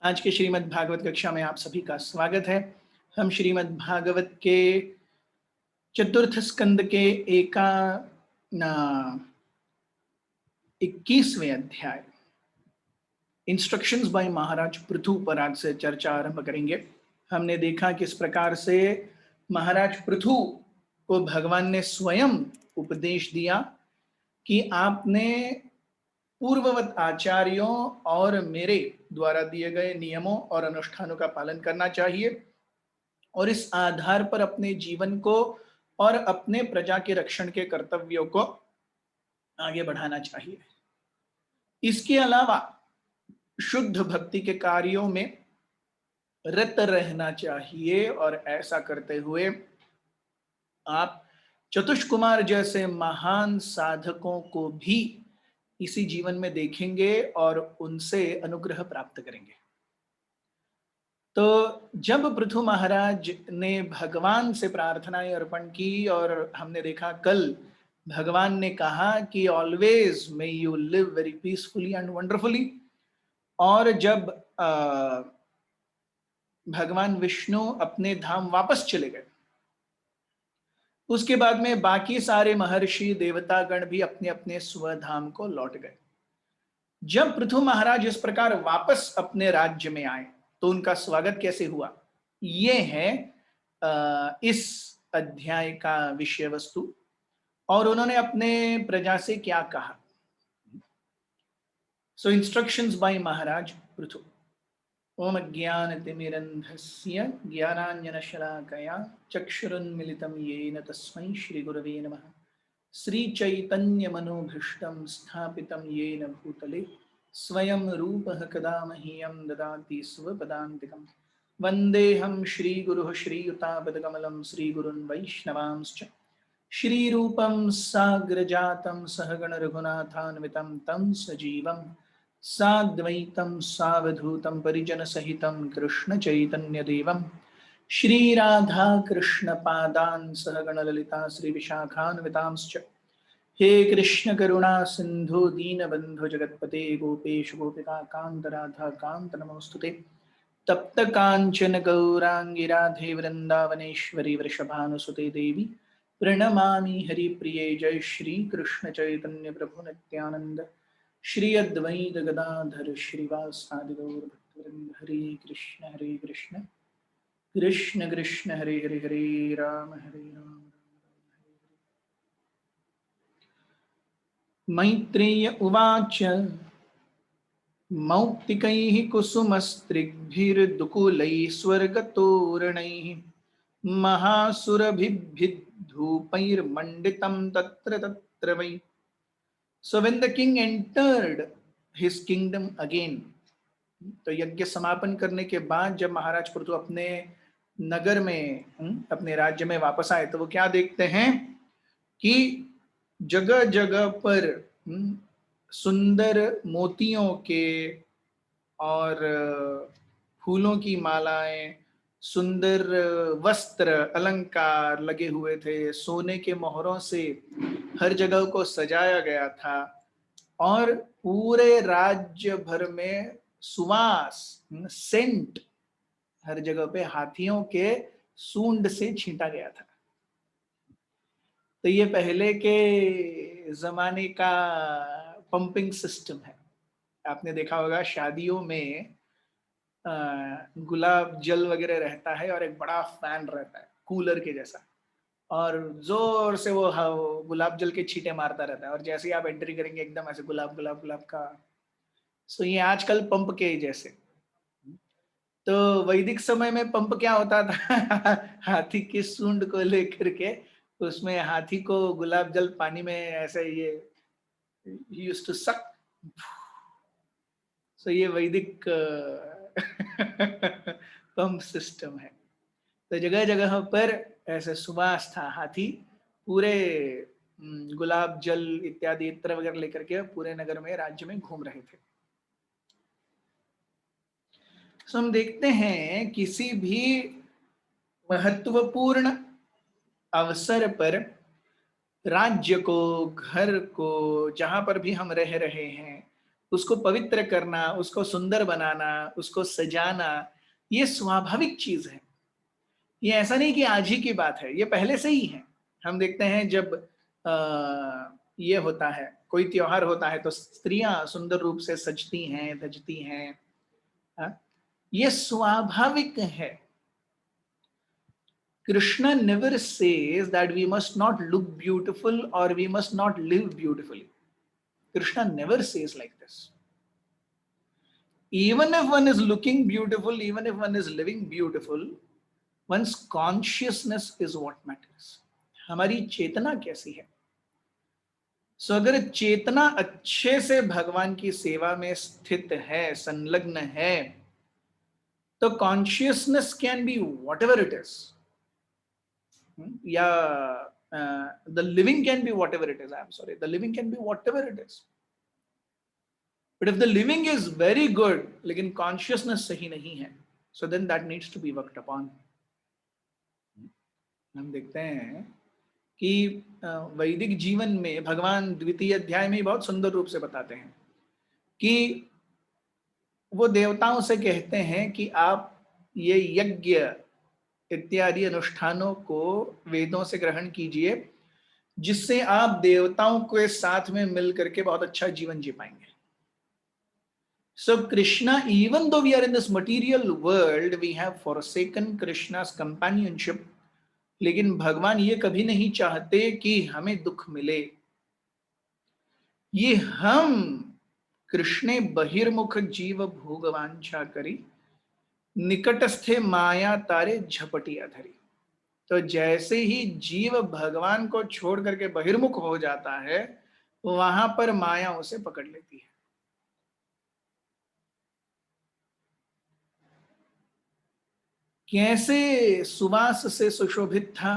आज के श्रीमद् भागवत कक्षा में आप सभी का स्वागत है। हम श्रीमद् भागवत के चतुर्थ स्कंद के एका 21वें अध्याय इंस्ट्रक्शंस बाय महाराज पृथु पर आज से चर्चा आरंभ करेंगे। हमने देखा किस प्रकार से महाराज पृथु को भगवान ने स्वयं उपदेश दिया कि आपने पूर्ववत आचार्यों और मेरे द्वारा दिए गए नियमों और अनुष्ठानों का पालन करना चाहिए और इस आधार पर अपने जीवन को और अपने प्रजा के रक्षण के कर्तव्यों को आगे बढ़ाना चाहिए। इसके अलावा शुद्ध भक्ति के कार्यों में रत रहना चाहिए और ऐसा करते हुए आप चतुष्कुमार जैसे महान साधकों को भी इसी जीवन में देखेंगे और उनसे अनुग्रह प्राप्त करेंगे। तो जब पृथु महाराज ने भगवान से प्रार्थनाएं अर्पण की और हमने देखा कल भगवान ने कहा कि always may you live very peacefully and wonderfully, और जब भगवान विष्णु अपने धाम वापस चले गए उसके बाद में बाकी सारे महर्षि देवतागण भी अपने अपने स्वधाम को लौट गए। जब पृथु महाराज इस प्रकार वापस अपने राज्य में आए तो उनका स्वागत कैसे हुआ, ये है इस अध्याय का विषय वस्तु। और उन्होंने अपने प्रजा से क्या कहा। सो इंस्ट्रक्शंस बाय महाराज पृथु। ओम ज्ञानतिमिरन्धस्य ज्ञानाञ्जनशलाकया चक्षुरुन्मिलितं येन तस्मै श्रीगुरवे नमः। श्रीचैतन्यमनोभीष्टं स्थापितं येन भूतले स्वयं रूपः कदा मह्यं ददाति स्वपदान्तिकम्। वन्देऽहं श्रीगुरुः श्रीयुतापदकमलं श्रीगुरुन् वैष्णवांश्च श्रीरूपं साग्रजातं सहगण रघुनाथान्वितं तं सजीवं साद्वैतं सावधूतं परिजनसहितं कृष्णचैतन्यदेवं श्रीराधा कृष्णपादान् सहगण ललिता श्रीविशाखान्वितांश्च। हे कृष्ण करुणा सिंधु दीनबंधु जगतपते गोपेश गोपिका कांत राधा कांत नमोस्तुते। तप्त कांचन गौरांगी राधे वृंदावनेश्वरी वृषभानुसुते देवी प्रणमामि हरिप्रिये। जय श्री कृष्ण चैतन्य प्रभु नित्यानंद श्री अद्वैत गदाधर श्रीवासादि गौर भक्तवृंद। हरे कृष्ण कृष्ण कृष्ण हरे हरे हरे राम मैत्रेय उवाच मौक्तिकैः कुसुमस्त्रिग्भिर्दुकूलैः स्वर्गतोरणैः महासुरभिर्धूपैर्मण्डितं तत्र तत्र वै। So when the king entered his kingdom again, तो यज्ञ समापन करने के बाद जब महाराज पृथु अपने नगर में अपने राज्य में वापस आए तो वो क्या देखते हैं कि जगह जगह पर सुंदर मोतियों के और फूलों की मालाएं, सुंदर वस्त्र अलंकार लगे हुए थे, सोने के मोहरों से हर जगह को सजाया गया था और पूरे राज्य भर में सुवास सेंट हर जगह पे हाथियों के सूंड से छींटा गया था। तो ये पहले के जमाने का पंपिंग सिस्टम है। आपने देखा होगा शादियों में गुलाब जल वगैरह रहता है और एक बड़ा फैन रहता है कूलर के जैसा, और जोर से वो गुलाब जल के छींटे मारता रहता है और जैसे ही आप एंट्री करेंगे एकदम ऐसे गुलाब गुलाब गुलाब का। सो ये आजकल पंप के जैसे। तो वैदिक समय में पंप क्या होता था हाथी की सूंड को लेकर के उसमें हाथी को गुलाब जल पानी में ऐसे ये यूज्ड टू सक। सो ये वैदिक पंप सिस्टम है। तो जगह जगह पर ऐसे सुवास था, हाथी पूरे गुलाब जल इत्यादि इत्र वगैरह लेकर के पूरे नगर में राज्य में घूम रहे थे। तो हम देखते हैं किसी भी महत्वपूर्ण अवसर पर राज्य को, घर को, जहां पर भी हम रह रहे हैं उसको पवित्र करना, उसको सुंदर बनाना, उसको सजाना, ये स्वाभाविक चीज है। ये ऐसा नहीं कि आज ही की बात है, ये पहले से ही है। हम देखते हैं जब ये होता है, कोई त्योहार होता है, तो स्त्रियां सुंदर रूप से सजती हैं, धजती हैं। हाँ? ये स्वाभाविक है। Krishna never says that we must not look beautiful or we must not live beautifully. Krishna never says like this. Even if one is looking beautiful, even if one is living beautiful, one's consciousness is what matters. हमारी चेतना कैसी है? सो अगर चेतना अच्छे से भगवान की सेवा में स्थित है, संलग्न है, तो consciousness can be what ever it is, या the living can be whatever it is. I'm sorry, the living can be whatever it is. But if the living is very good, लेकिन consciousness सही नहीं है, so then that needs to be worked upon. हम देखते हैं कि वैदिक जीवन में भगवान द्वितीय अध्याय में बहुत सुंदर रूप से बताते हैं कि वो देवताओं से कहते हैं कि आप ये यज्ञ इत्यादि अनुष्ठानों को वेदों से ग्रहण कीजिए, जिससे आप देवताओं के साथ में मिल करके बहुत अच्छा जीवन जी पाएंगे। So Krishna, even though we are in this material world, we have forsaken Krishna's companionship, लेकिन भगवान ये कभी नहीं चाहते कि हमें दुख मिले। ये हम कृष्णे बहिर्मुख जीव भोगवांछा करी, निकटस्थे माया तारे झपटी अधरी। तो जैसे ही जीव भगवान को छोड़ करके बहिर्मुख हो जाता है, वहां पर माया उसे पकड़ लेती है। कैसे सुवास से सुशोभित था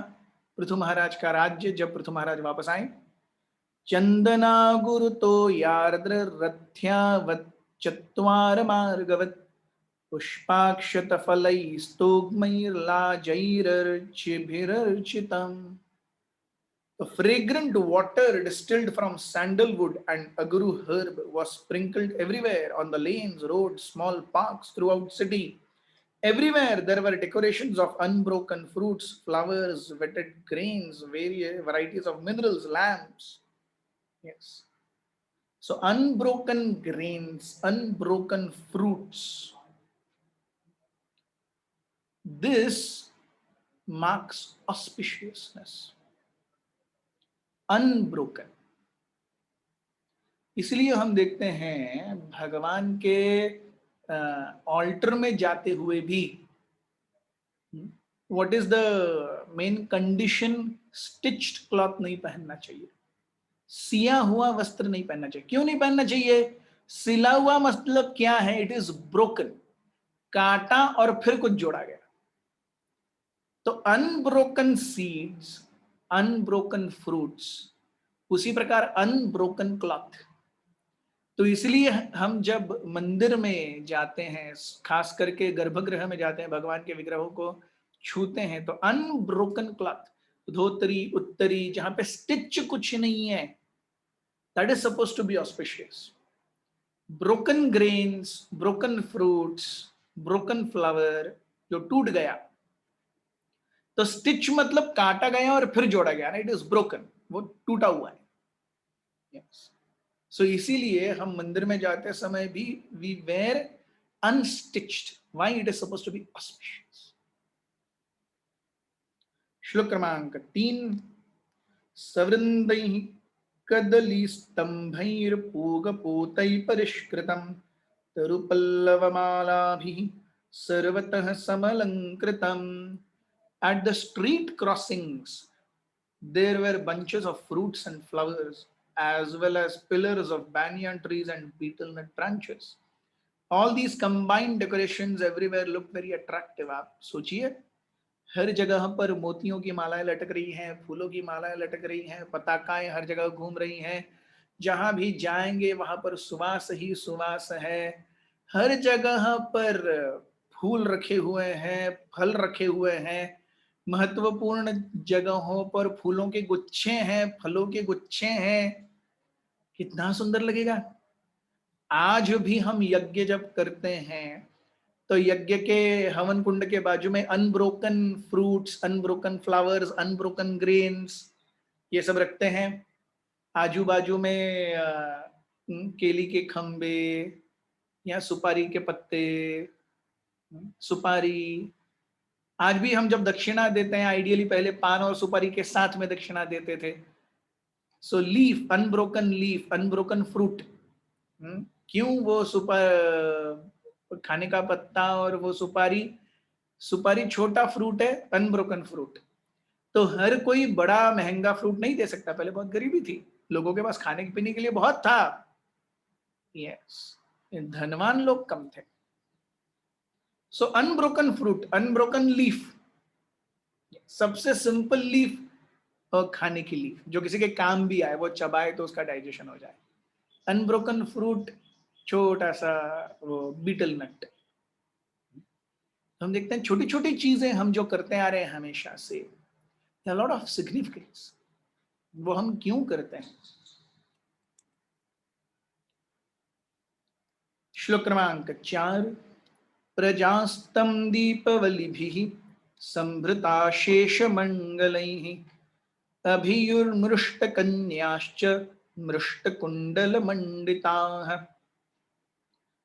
पृथु महाराज का राज्य जब पृथु महाराज वापस आए। चंदना गुरु तो यार्द्र रथ्यावत चत्वार मार्गवत पुष्पाक्षत फलैस्तोग्मैर्लाजैरर्चिभिरर्चितम्। The fragrant water distilled from sandalwood and aguru herb was sprinkled everywhere on the lanes, roads, small parks throughout city. Everywhere there were decorations of unbroken fruits, flowers, wetted grains, various varieties of minerals, lamps. Yes. So unbroken grains, unbroken fruits. This marks auspiciousness. Unbroken. इसलिए हम देखते हैं भगवान के alter में जाते हुए भी what is the main condition, stitched cloth नहीं पहनना चाहिए, सिया हुआ वस्त्र नहीं पहनना चाहिए। क्यों नहीं पहनना चाहिए? सिला हुआ मतलब क्या है? इट इज ब्रोकन, काटा और फिर कुछ जोड़ा गया। तो अनब्रोकन सीड्स, अनब्रोकन फ्रूट्स, उसी प्रकार अनब्रोकन क्लॉथ। तो इसलिए हम जब मंदिर में जाते हैं, खास करके गर्भगृह में जाते हैं, भगवान के विग्रहों को छूते हैं, तो अनब्रोकन क्लॉथ, धोतरी उत्तरी, जहां पे स्टिच कुछ नहीं है, that is suppose to be auspicious. Broken grains, broken fruits, broken flower, जो टूट गया, तो स्टिच मतलब काटा गया और फिर जोड़ा गया ना, इट इज ब्रोकन, वो टूटा हुआ है। yes. सो इसीलिए हम मंदिर में जाते समय भी we were unstitched, why? It is supposed to be auspicious. श्लोक क्रमांक 3। सवृन्दैः कदलीस्तम्भैर्पूगपोतैः परिष्कृतं तरुपल्लवमालाभिः सर्वतः समलङ्कृतम्। At the street crossings, there were bunches of fruits and flowers, as well as pillars of banyan trees and betel nut branches. All these combined decorations everywhere look very attractive. आप सोचिए, हर जगह पर मोतियों की मालाएं लटक रही हैं, फूलों की मालाएं लटक रही हैं, पताकाएं हर जगह घूम रही हैं, जहां भी जाएंगे वहां पर सुवास ही सुवास है। हर जगह पर फूल रखे हुए हैं, फल रखे हुए हैं, महत्वपूर्ण जगहों पर फूलों के गुच्छे हैं, फलों के गुच्छे हैं। कितना सुंदर लगेगा। आज भी हम यज्ञ जब करते हैं तो यज्ञ के हवन कुंड के बाजू में unbroken fruits, unbroken flowers, unbroken grains, ये सब रखते हैं। आजू बाजू में केली के खंबे या सुपारी के पत्ते, सुपारी। आज भी हम जब दक्षिणा देते हैं, आइडियली पहले पान और सुपारी के साथ में दक्षिणा देते थे। So leaf, unbroken leaf, unbroken fruit. क्यों? वो खाने का पत्ता और वो सुपारी, सुपारी छोटा फ्रूट है, अनब्रोकन फ्रूट। तो हर कोई बड़ा महंगा फ्रूट नहीं दे सकता। पहले बहुत गरीबी थी, लोगों के पास खाने पीने के लिए बहुत था। यस, धनवान लोग कम थे। सो अनब्रोकन फ्रूट, अनब्रोकन लीफ, सबसे सिंपल लीफ और खाने की लीफ जो किसी के काम भी आए, वो चबाए तो उसका डाइजेशन हो जाए। अनब्रोकन फ्रूट, छोटा सा वो बीटल नट। हम देखते हैं छोटी छोटी चीजें हम जो करते आ रहे हैं हमेशा से, लॉट ऑफ सिग्निफिकेंस। वो हम क्यों करते हैं? श्लोक क्रमांक 4। प्रजास्तम दीपवलिभिः संभृता शेषमंगलैः अभियुर्मृष्टकन्याश्च मृष्टकुण्डलमण्डिताः।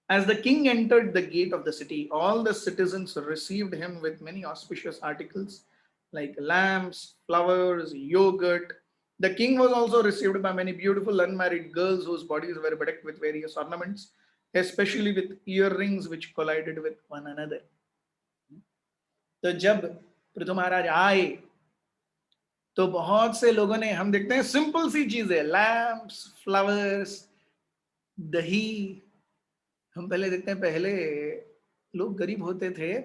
As the king entered the gate of the city, all the citizens received him with many auspicious articles like lamps, flowers, yogurt. The king was also received by many beautiful unmarried girls whose bodies were bedecked with various ornaments, especially with earrings which collided with one another. तो जब पृथु महाराज आए तो बहुत से लोगों ने, हम देखते हैं सिंपल सी चीजें, लैम्प्स, फ्लावर्स, दही। हम पहले देखते हैं, पहले लोग गरीब होते थे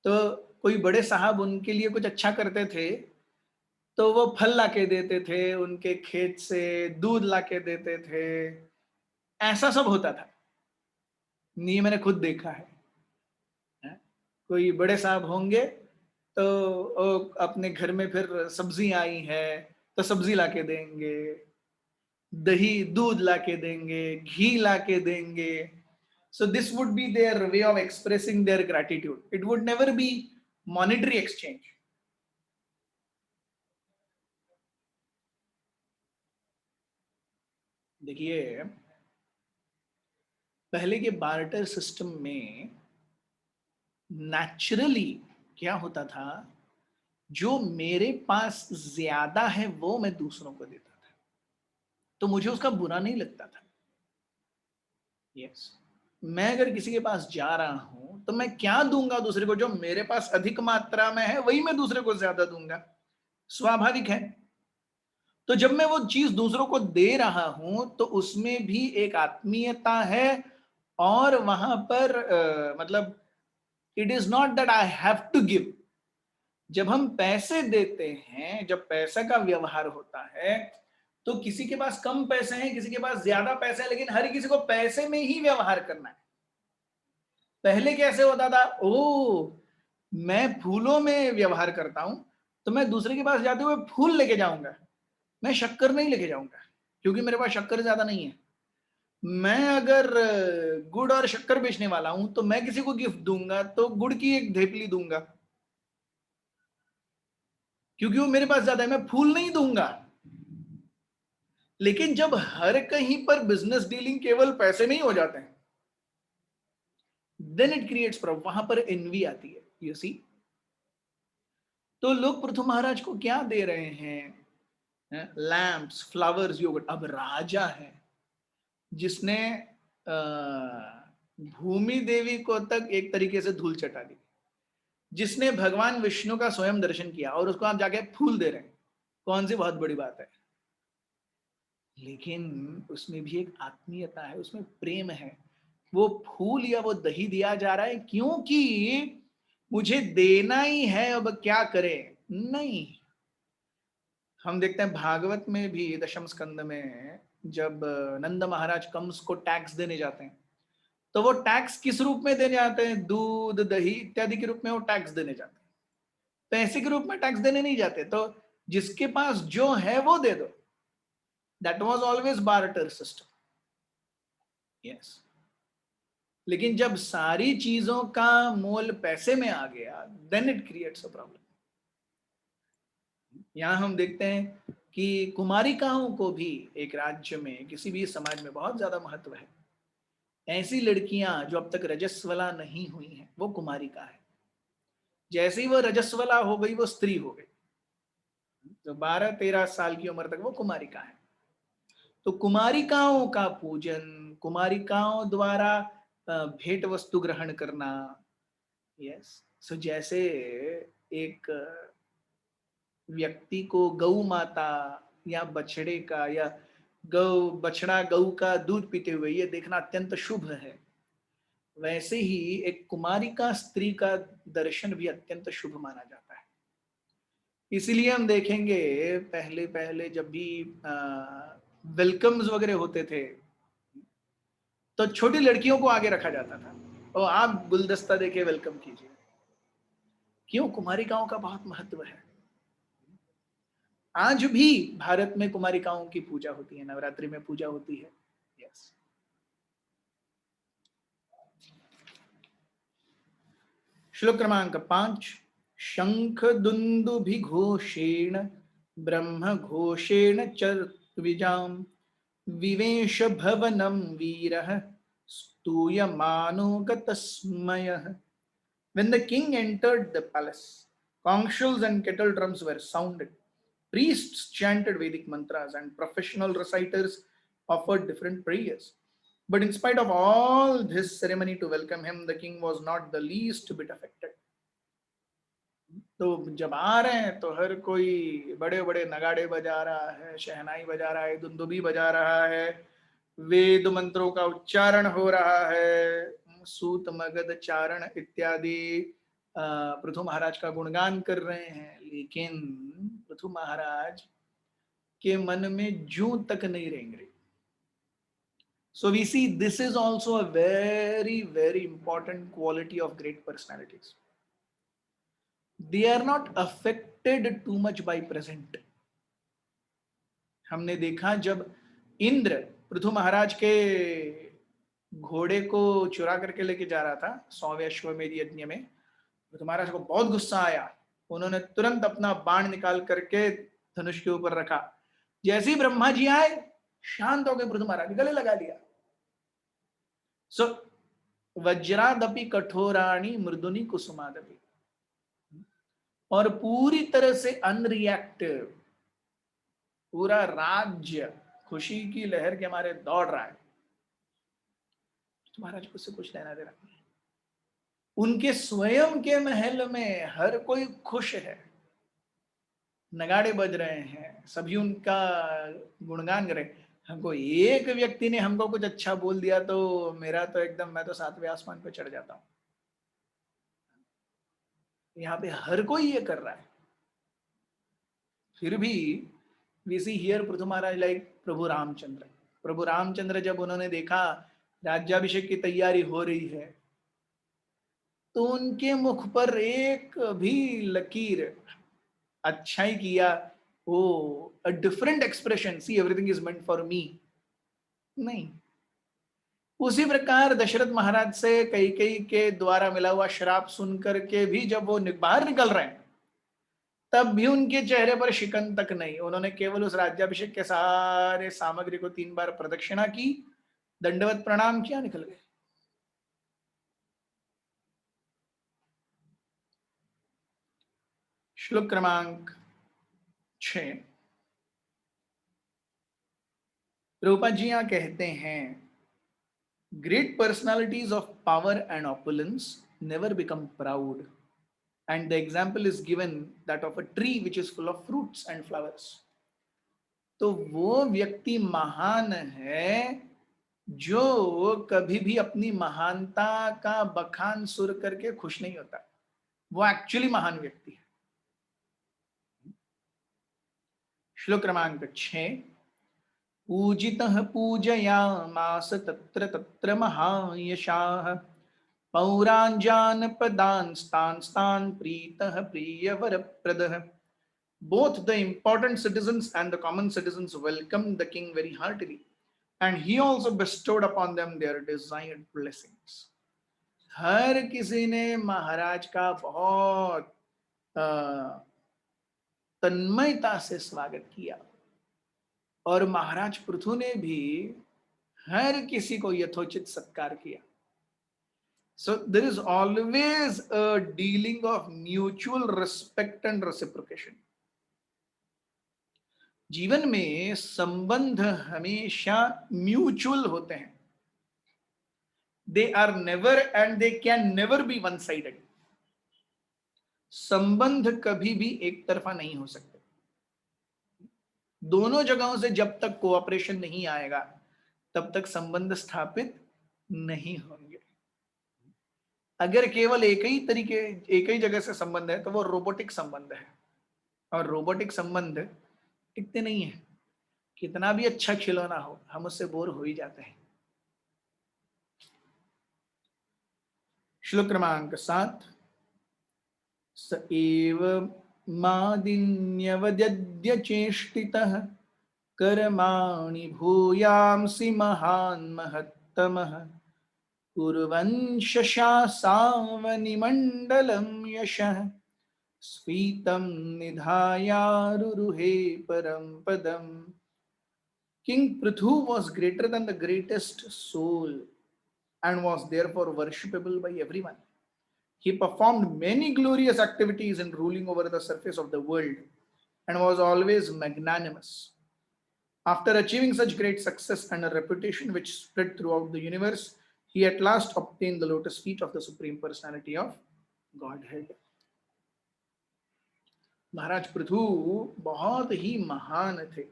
तो कोई बड़े साहब उनके लिए कुछ अच्छा करते थे तो वो फल लाके देते थे, उनके खेत से दूध लाके देते थे। ऐसा सब होता था। ये मैंने खुद देखा है। कोई बड़े साहब होंगे तो अपने घर में फिर सब्जी आई है तो सब्जी लाके देंगे, दही दूध लाके देंगे, घी लाके देंगे। So this would be their way of expressing their gratitude. It would never be monetary exchange. देखिए, पहले के बार्टर सिस्टम में नेचुरली क्या होता था, जो मेरे पास ज्यादा है वो मैं दूसरों को देता था, तो मुझे उसका बुरा नहीं लगता था। यस, मैं अगर किसी के पास जा रहा हूं तो मैं क्या दूंगा दूसरे को? जो मेरे पास अधिक मात्रा में है वही मैं दूसरे को ज्यादा दूंगा, स्वाभाविक है। तो जब मैं वो चीज दूसरों को दे रहा हूं तो उसमें भी एक आत्मीयता है। और वहां पर मतलब it is not that I have to give. जब हम पैसे देते हैं, जब पैसे का व्यवहार होता है, तो किसी के पास कम पैसे हैं, किसी के पास ज्यादा पैसे हैं, लेकिन हर किसी को पैसे में ही व्यवहार करना है। पहले कैसे होता था? ओ, मैं फूलों में व्यवहार करता हूं तो मैं दूसरे के पास जाते हुए फूल लेके जाऊंगा, मैं शक्कर नहीं लेके जाऊंगा क्योंकि मेरे पास शक्कर ज्यादा नहीं है। मैं अगर गुड़ और शक्कर बेचने वाला हूं तो मैं किसी को गिफ्ट दूंगा तो गुड़ की एक ढेपली दूंगा क्योंकि वो मेरे पास ज्यादा है, मैं फूल नहीं दूंगा। लेकिन जब हर कहीं पर बिजनेस डीलिंग केवल पैसे में ही हो जाते हैं, देन इट क्रिएट्स प्रॉब्लम, वहां पर एनवी आती है। यू सी, तो लोग पृथु महाराज को क्या दे रहे हैं? Lamps, flowers, yoghurt. अब राजा है जिसने भूमि देवी को तक एक तरीके से धूल चटा दी, जिसने भगवान विष्णु का स्वयं दर्शन किया और उसको आप जाके फूल दे रहे हैं, कौन सी बहुत बड़ी बात है? लेकिन उसमें भी एक आत्मीयता है, उसमें प्रेम है। वो फूल या वो दही दिया जा रहा है क्योंकि मुझे देना ही है, अब क्या करें? नहीं। हम देखते हैं भागवत में भी दशम स्कंद में, जब नंद महाराज कंस को टैक्स देने जाते हैं तो वो टैक्स किस रूप में देने जाते हैं? दूध, दही इत्यादि के रूप में वो टैक्स देने जाते हैं, पैसे के रूप में टैक्स देने नहीं जाते। तो जिसके पास जो है वो दे दो। That was always barter system. Yes, लेकिन जब सारी चीजों का मोल पैसे में आ गया, then it creates a problem. यहाँ हम देखते हैं कि कुमारिकाओं को भी एक राज्य में, किसी भी समाज में बहुत ज्यादा महत्व है। ऐसी लड़कियां जो अब तक रजस्वला नहीं हुई हैं, वो कुमारिका है। जैसे ही वो रजस्वला हो गई, वो स्त्री हो गई। जो 12-13 साल की उम्र तक वो कुमारिका है। तो कुमारिकाओं का पूजन, कुमारिकाओं द्वारा भेंट वस्तु ग्रहण करना, यस, सो जैसे एक व्यक्ति को गौ माता या बछड़े का या गौ बछड़ा गौ का दूध पीते हुए ये देखना अत्यंत शुभ है, वैसे ही एक कुमारिका स्त्री का दर्शन भी अत्यंत शुभ माना जाता है। इसीलिए हम देखेंगे पहले पहले जब भी वेलकम्स वगैरह होते थे, तो छोटी लड़कियों को आगे रखा जाता था और आप गुलदस्ता देके वेलकम कीजिए। क्यों? कुमारिकाओं का बहुत महत्व है। आज भी भारत में कुमारिकाओं की पूजा होती है, नवरात्रि में पूजा होती है। यस। श्लोक क्रमांक 5। शंख दुंदुभि घोषेण ब्रह्म घोषेण च द्विजाम विवेश भवनम वीरः स्तूयमानो गतस्मयः। When the king entered the palace, conch shells and kettle drums were sounded. Priests chanted Vedic mantras and professional reciters offered different prayers. But in spite of all this ceremony to welcome him, the king was not the least bit affected. तो जब आ रहे हैं तो हर कोई बड़े बड़े नगाड़े बजा रहा है, शहनाई बजा रहा है, दुंदुबी बजा रहा है, वेद मंत्रों का उच्चारण हो रहा है, सूत मगध चारण इत्यादि पृथु महाराज का गुणगान कर रहे हैं। लेकिन पृथु महाराज के मन में जूं तक नहीं रेंग रही। So we see this is also a very, very important quality of great personalities. They are not affected too much by present. हमने देखा जब इंद्र पृथु महाराज के घोड़े को चुरा करके लेके जा रहा था 100वें अश्वमेध यज्ञ में, पृथु महाराज को बहुत गुस्सा आया। उन्होंने तुरंत अपना बाण निकाल करके धनुष के ऊपर रखा। जैसे ही ब्रह्मा जी आए, शांत हो गए, पृथु महाराज गले लगा लिया। सो वज्रादपि कठोराणी मृदुनी कुसुमादपि, और पूरी तरह से अनरिएक्टिव, पूरा राज्य खुशी की लहर के मारे दौड़ रहा है। महाराज को उससे कुछ लेना देना नहीं। उनके स्वयं के महल में हर कोई खुश है, नगाड़े बज रहे हैं, सभी उनका गुणगान कर रहे हैं। हमको एक व्यक्ति ने हमको कुछ अच्छा बोल दिया तो मेरा तो एकदम, मैं तो 7वें आसमान पे चढ़ जाता हूं। यहाँ पे हर कोई ये कर रहा है, फिर भी we see here Prithu Maharaj like Prabhu Ramchandra. Prabhu Ramchandra जब उन्होंने देखा राज्याभिषेक की तैयारी हो रही है, तो उनके मुख पर एक भी लकीर अच्छाई किया, oh a different expression, see everything is meant for me, नहीं। उसी प्रकार दशरथ महाराज से कैकेयी के द्वारा मिला हुआ श्राप सुन करके भी जब वो बाहर निकल रहे हैं, तब भी उनके चेहरे पर शिकन तक नहीं। उन्होंने केवल उस राज्याभिषेक के सारे सामग्री को 3 बार प्रदक्षिणा की, दंडवत प्रणाम किया, निकल गए। श्लोक क्रमांक 6। रूपा जी यहाँ कहते हैं, great personalities of power and opulence never become proud, and the example is given that of a tree which is full of fruits and flowers. तो वो व्यक्ति महान है जो कभी भी अपनी महानता का बखान सुर करके खुश नहीं होता, वो एक्चुअली महान व्यक्ति है। श्लोक क्रमांक 6। पूजितः पूजयामास तत्र तत्र महायशाः पौरांजान पदान स्तान स्तान प्रीतः प्रियवरप्रदः। Both the important citizens and the common citizens welcomed the king very heartily. and he also bestowed upon them their desired blessings. हर किसी ने महाराज का बहुत तन्मयता से स्वागत किया, और महाराज पृथु ने भी हर किसी को यथोचित सत्कार किया. So there is always a dealing of mutual respect and reciprocation. जीवन में संबंध हमेशा म्यूचुअल होते हैं. They are never and they can never be one sided. संबंध कभी भी एक तरफा नहीं हो सकते. दोनों जगहों से जब तक कोऑपरेशन नहीं आएगा तब तक संबंध स्थापित नहीं होंगे. अगर केवल एक ही जगह से संबंध है तो वो रोबोटिक संबंध है, और रोबोटिक संबंध टिकते नहीं है. कितना भी अच्छा खिलौना हो, हम उससे बोर हो ही जाते हैं. श्लोक क्रमांक 7. स एव मादिन्यवद्य चेष्टितः कर्माणि भूयांसि महान् महत्तमः कुर्वन् शशासावनिमण्डलं यशः स्फीतं निधायारुरुहे परं पदम्. King Prithu was greater than the greatest soul and was therefore worshipable by everyone. He performed many glorious activities in ruling over the surface of the world and was always magnanimous. After achieving such great success and a reputation which spread throughout the universe, he at last obtained the lotus feet of the Supreme Personality of Godhead. महाराज पृथु बहुत ही महान थे,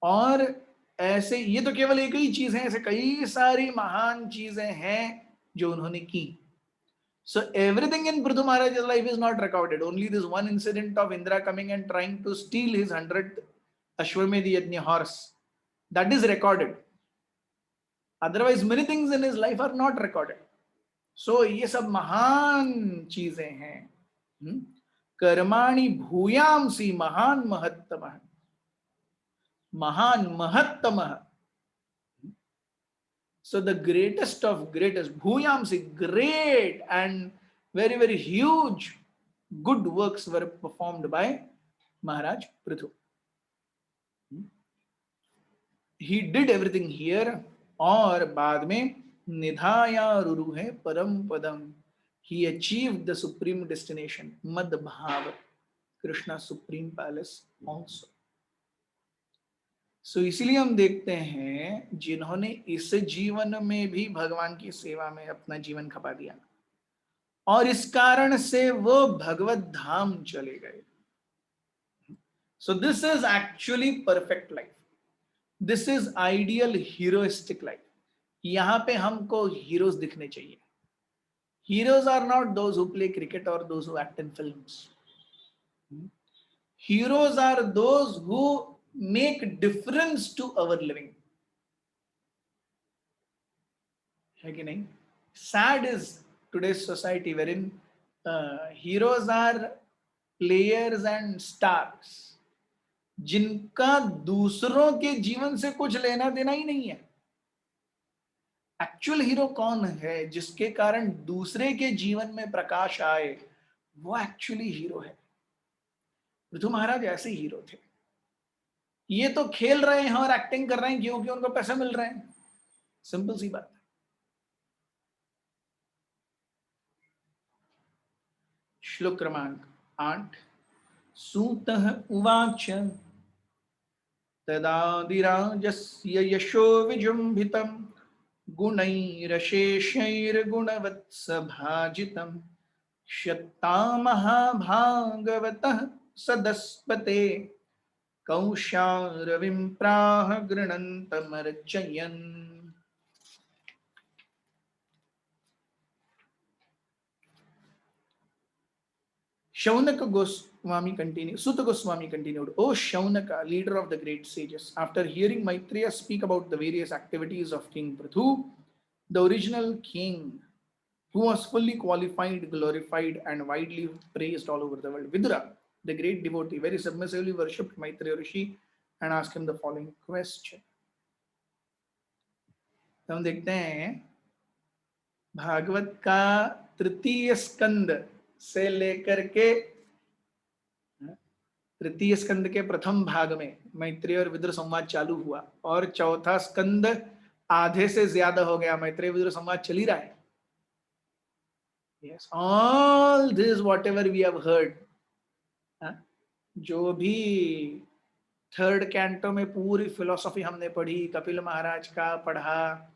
और ऐसे ये तो केवल एक ही चीज है, ऐसे कई सारी महान चीजें हैं जो उन्होंने की. So everything in Prithu Maharaj's life is not recorded. Only this one incident of Indra coming and trying to steal his 100th Ashwamedh Yajna horse, that is recorded. Otherwise many things in his life are not recorded. So ये सब महान चीजें हैं. कर्माणि भूयांसि महान महत्तमः. महान महत्तमः. So the greatest of greatest, bhuyamsi, great and very, very huge good works were performed by Maharaj Prithu. He did everything here, और बाद में निधाया रुरुहे परम पदम. He achieved the supreme destination, Mad Bhav, Krishna's supreme palace also. So इसीलिए हम देखते हैं जिन्होंने इस जीवन में भी भगवान की सेवा में अपना जीवन खपा दिया, और इस कारण से वो भगवत धाम चले गए. So this is actually perfect life. This is ideal heroistic life. यहाँ पे हमको heroes दिखने चाहिए. Heroes are not those who play cricket or those who act in films. Heroes are those who make difference to our living. है कि नहीं? Sad is today's society wherein heroes are players and stars जिनका दूसरों के जीवन से कुछ लेना देना ही नहीं है. एक्चुअल हीरो कौन है? जिसके कारण दूसरे के जीवन में प्रकाश आए, वो एक्चुअली हीरो है. पृथु महाराज ऐसे हीरो थे. ये तो खेल रहे हैं और एक्टिंग कर रहे हैं क्योंकि उनको पैसे मिल रहे हैं. सिंपल सी बात है. श्लोक क्रमांक 8. सूतः उवाच तदादिराजस्य यशो विजृंभितं गुणैरशेषैर्गुणवत्सभाजितं शत्ता महाभागवतः सदस्पते कौशारविम्प्राह गृणन्तमर्चयन्. Shaunaka Goswami continued, Sutta Goswami continued, O Shaunaka, leader of the great sages, after hearing Maitreya speak about the various activities of King Prithu, the original king, who was fully qualified, glorified, and widely praised all over the world, Vidura, the great devotee, very submissively worshipped Maitreya Rishi, and ask him the following question. तो हम देखते हैं भागवत का तृतीय स्कंद से लेकर के तृतीय स्कंद के प्रथम भाग में मैत्रेय और विदुर संवाद चालू हुआ और चौथा स्कंद आधे से ज्यादा हो गया, मैत्रेय विदुर संवाद चल ही रहा है. Yes, all this whatever we have heard, जो भी थर्ड कैंटो में पूरी फिलोसॉफी हमने पढ़ी, कपिल महाराज का पढ़ा,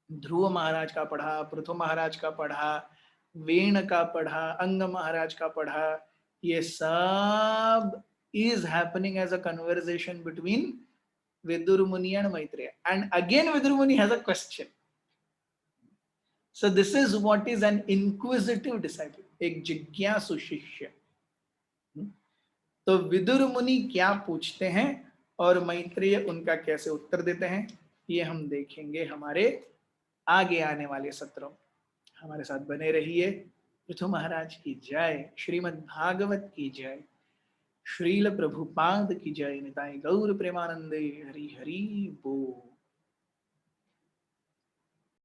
ध्रुव महाराज का पढ़ा, पृथु महाराज का पढ़ा, वेण का पढ़ा, अंग महाराज का पढ़ा, ये सब is happening as a conversation between Vidur Muni and Maitreya. And again Vidur Muni has a question. So this is what is an inquisitive disciple, एक जिज्ञासु शिष्य. तो विदुर मुनि क्या पूछते हैं और मैत्रेय उनका कैसे उत्तर देते हैं, ये हम देखेंगे हमारे आगे आने वाले सत्रों. हमारे साथ बने रहिए. पृथु महाराज की जय, श्रीमद् भागवत की जय, श्रील प्रभुपाद की जय, निताई गौर प्रेमानंदे, हरि हरि बोल.